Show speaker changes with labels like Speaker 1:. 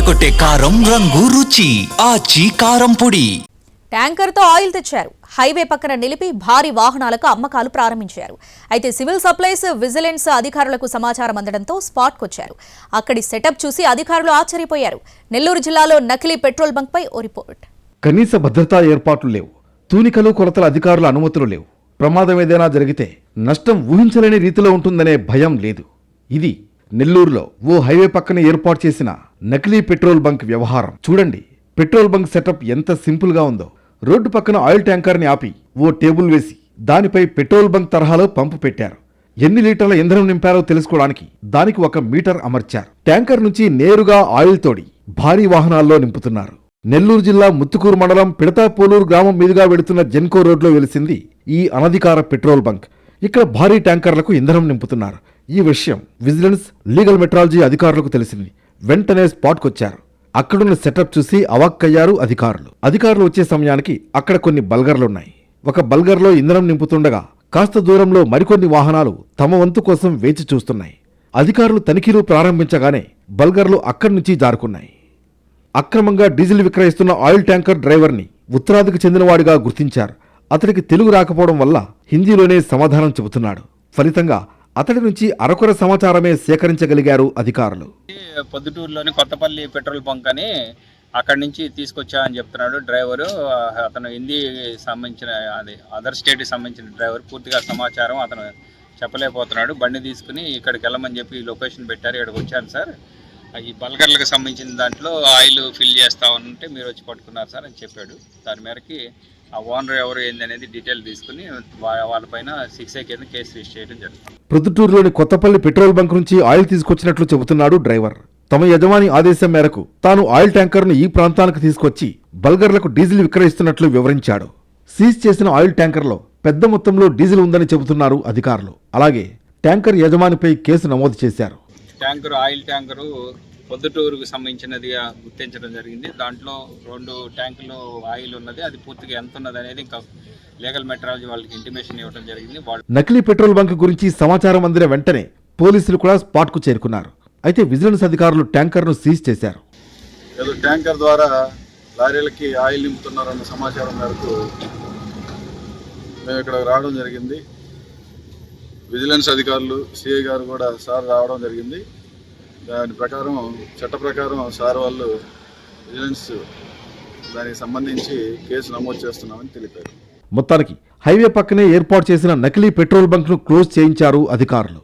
Speaker 1: అదరగొట్టే కారం రంగు రుచి ఆచి కారం పొడి.
Speaker 2: ట్యాంకర్తో ఆయిల్ తెచ్చారు. హైవే పక్కన నిలిపి భారీ వాహనాలకు అమ్మకాలు ప్రారంభించారు. అయితే సివిల్ సప్లైస్ విజిలెన్స్ అధికారులకు సమాచారం అందడంతో స్పాట్కొచ్చారు. అక్కడి సెటప్ చూసి అధికారులు ఆశ్చర్యపోయారు. నెల్లూరు జిల్లాలో నకిలీ పెట్రోల్ బంక్ పై ఓ రిపోర్ట్.
Speaker 3: కనీస భద్రతా ఏర్పాట్లు లేవు. తూనికలు కొలతల అధికారుల అనుమతులు లేవు. ప్రమాదం ఏదైనా జరిగితే నష్టం ఊహించలేని రీతిలో ఉంటుందనే భయం లేదు. ఇది నెల్లూరులో ఓ హైవే పక్కన ఏర్పాటు చేసిన నకిలీ పెట్రోల్ బంక్ వ్యవహారం. చూడండి, పెట్రోల్ బంక్ సెటప్ ఎంత సింపుల్ గా ఉందో. రోడ్డు పక్కన ఆయిల్ ట్యాంకర్ ని ఆపి ఓ టేబుల్ వేసి దానిపై పెట్రోల్ బంక్ తరహాలో పంపు పెట్టారు. ఎన్ని లీటర్ల ఇంధనం నింపారో తెలుసుకోవడానికి దానికి ఒక మీటర్ అమర్చారు. ట్యాంకర్ నుంచి నేరుగా ఆయిల్ తోడి భారీ వాహనాల్లో నింపుతున్నారు. నెల్లూరు జిల్లా ముత్తుకూరు మండలం పిడతాపోలూరు గ్రామం మీదుగా వెళుతున్న జెన్కో రోడ్లో వెలిసింది ఈ అనధికార పెట్రోల్ బంక్. ఇక్కడ భారీ ట్యాంకర్లకు ఇంధనం నింపుతున్నారు. ఈ విషయం విజిలెన్స్ లీగల్ మెట్రాలజీ అధికారులకు తెలిసింది. వెంటనే స్పాట్కొచ్చారు. అక్కడున్న సెటప్ చూసి అవాక్కయ్యారు అధికారులు. అధికారులు వచ్చే సమయానికి అక్కడ కొన్ని బల్గర్లున్నాయి. ఒక బల్గర్లో ఇంధనం నింపుతుండగా కాస్త దూరంలో మరికొన్ని వాహనాలు తమ వంతు కోసం వేచి చూస్తున్నాయి. అధికారులు తనిఖీలు ప్రారంభించగానే బల్గర్లు అక్కడి నుంచి జారుకున్నాయి. అక్రమంగా డీజిల్ విక్రయిస్తున్న ఆయిల్ ట్యాంకర్ డ్రైవర్ని ఉత్తరాదికి చెందినవాడిగా గుర్తించారు. అతడికి తెలుగు రాకపోవడం వల్ల హిందీలోనే సమాధానం చెబుతున్నాడు. ఫలితంగా అతడి నుంచి అరకొర సమాచారమే సేకరించగలిగారు అధికారులు.
Speaker 4: పొద్దుటూరులోని కొత్తపల్లి పెట్రోల్ బంక్ అని అక్కడి నుంచి తీసుకొచ్చా అని చెప్తున్నాడు డ్రైవరు. అతను హిందీ సంబంధించిన అదర్ స్టేట్కి సంబంధించిన డ్రైవర్. పూర్తిగా సమాచారం అతను చెప్పలేకపోతున్నాడు. బండి తీసుకుని ఇక్కడికి వెళ్ళమని చెప్పి లొకేషన్ పెట్టారు. ఇక్కడికి వచ్చాను సార్, ఈ బల్గర్లకు సంబంధించిన దాంట్లో ఆయిల్ ఫిల్ చేస్తా ఉంటే మీరు వచ్చి పట్టుకున్నారు సార్ అని చెప్పాడు. దాని మేరకి ఆ ఓనర్ ఎవరు ఏందనేది డీటెయిల్ తీసుకుని వాళ్ళపైన 6A కింద కేసు రిజిస్టర్ చేయడం జరుగుతుంది.
Speaker 3: ప్రొద్దుటూరులోని కొత్తపల్లి పెట్రోల్ బంక్ నుంచి ఆయిల్ తీసుకొచ్చినట్లు చెబుతున్నాడు డ్రైవర్. తమ యజమాని ఆదేశం మేరకు తాను ఆయిల్ ట్యాంకర్ను ఈ ప్రాంతానికి తీసుకొచ్చి బల్గర్లకు డీజిల్ విక్రయిస్తున్నట్లు వివరించాడు. సీజ్ చేసిన ఆయిల్ ట్యాంకర్లో పెద్ద మొత్తంలో డీజిల్ ఉందని చెబుతున్నారు అధికారులు. అలాగే ట్యాంకర్ యజమానిపై కేసు నమోదు చేశారు.
Speaker 4: ఆయిల్ ట్యాంకరు పొద్దుటూరుకు సంబంధించినదిగా గుర్తించడం జరిగింది. దాంట్లో 2 ట్యాంకులు ఆయిల్ ఉన్నది. అది పూర్తిగా ఎంత ఉన్నది అనేది ఇంకా లీగల్ మెట్రాలజీ వాళ్ళకి ఇంటిమేషన్ ఇవ్వడం జరిగింది.
Speaker 3: నకిలీ పెట్రోల్ బంక్ గురించి సమాచారం అందిన వెంటనే పోలీసులు కూడా స్పాట్కు చేరుకున్నారు. అయితే విజిలెన్స్ అధికారులు ట్యాంకర్ను సీజ్ చేశారు.
Speaker 5: ట్యాంకర్ ద్వారా లారీలకి ఆయిల్ నింపుతున్నారన్న సమాచారం మేరకు మేము ఇక్కడ రావడం జరిగింది. విజిలెన్స్ అధికారులు సిఐ గారు కూడా సార్ రావడం జరిగింది. దాని ప్రకారం చట్ట ప్రకారం సార్ వాళ్ళు విజిలెన్స్ దానికి సంబంధించి కేసు నమోదు చేస్తున్నామని తెలిపారు.
Speaker 3: మొత్తానికి హైవే పక్కనే ఏర్పాటు చేసిన నకిలీ పెట్రోల్ బంక్ను క్లోజ్ చేయించారు అధికారులు.